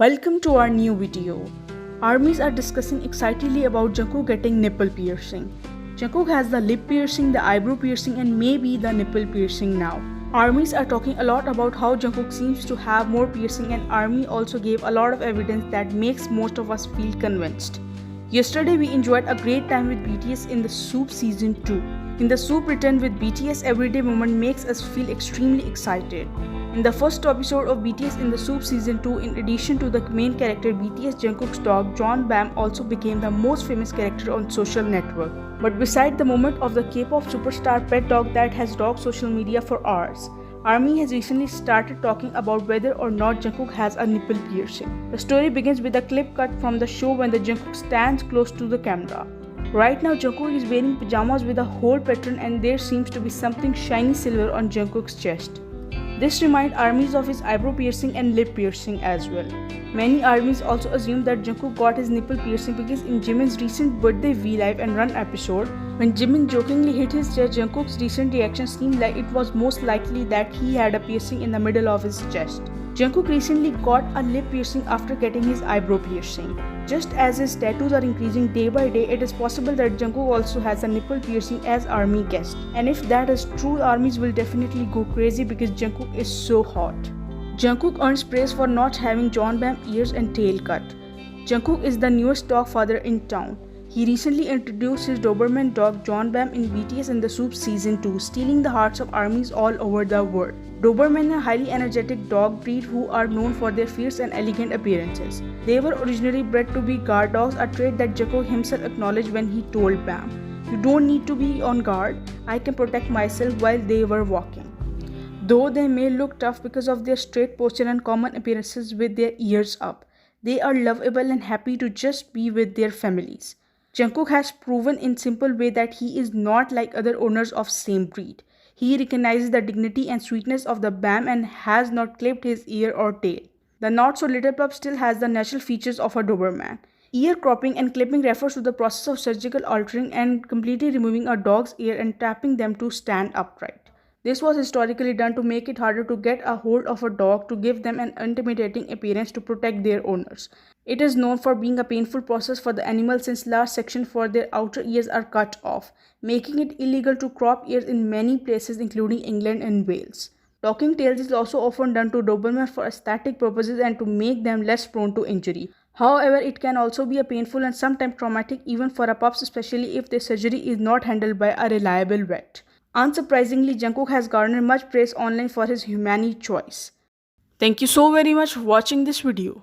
Welcome to our new video. Armies are discussing excitedly about Jungkook getting nipple piercing. Jungkook has the lip piercing, the eyebrow piercing and maybe the nipple piercing now. Armies are talking a lot about how Jungkook seems to have more piercing, and Army also gave a lot of evidence that makes most of us feel convinced. Yesterday we enjoyed a great time with BTS in the Soup Season 2. In the Soup Return with BTS, everyday moment makes us feel extremely excited. In the first episode of BTS in the Soup Season 2, in addition to the main character BTS, Jungkook's dog Jeonbam also became the most famous character on social network. But beside the moment of the K-pop superstar pet dog that has dogged social media for hours, Army has recently started talking about whether or not Jungkook has a nipple piercing. The story begins with a clip cut from the show when the Jungkook stands close to the camera. Right now Jungkook is wearing pajamas with a hole pattern and there seems to be something shiny silver on Jungkook's chest. This reminds Armies of his eyebrow piercing and lip piercing as well. Many Armies also assume that Jungkook got his nipple piercing because in Jimin's recent birthday V-Live and Run episode, when Jimin jokingly hit his chest, Jungkook's recent reaction seemed like it was most likely that he had a piercing in the middle of his chest. Jungkook recently got a lip piercing after getting his eyebrow piercing. Just as his tattoos are increasing day by day, it is possible that Jungkook also has a nipple piercing as Army guessed. And if that is true, Armies will definitely go crazy because Jungkook is so hot. Jungkook earns praise for not having Jeonbam ears and tail cut. Jungkook is the newest dog father in town. He recently introduced his Doberman dog Jeonbam in BTS in the Soup Season 2, stealing the hearts of Armies all over the world. Doberman are a highly energetic dog breed who are known for their fierce and elegant appearances. They were originally bred to be guard dogs, a trait that Jungkook himself acknowledged when he told Bam, "You don't need to be on guard, I can protect myself," while they were walking. Though they may look tough because of their straight posture and common appearances with their ears up, they are lovable and happy to just be with their families. Jungkook has proven in simple way that he is not like other owners of same breed. He recognizes the dignity and sweetness of the Bam and has not clipped his ear or tail. The not so little pup still has the natural features of a Doberman. Ear cropping and clipping refers to the process of surgical altering and completely removing a dog's ear and tapping them to stand upright. This was historically done to make it harder to get a hold of a dog, to give them an intimidating appearance to protect their owners. It is known for being a painful process for the animal since large sections for their outer ears are cut off, making it illegal to crop ears in many places including England and Wales. Docking tails is also often done to Doberman for aesthetic purposes and to make them less prone to injury. However, it can also be a painful and sometimes traumatic even for a pups, especially if the surgery is not handled by a reliable vet. Unsurprisingly, Jungkook has garnered much praise online for his humane choice. Thank you so very much for watching this video.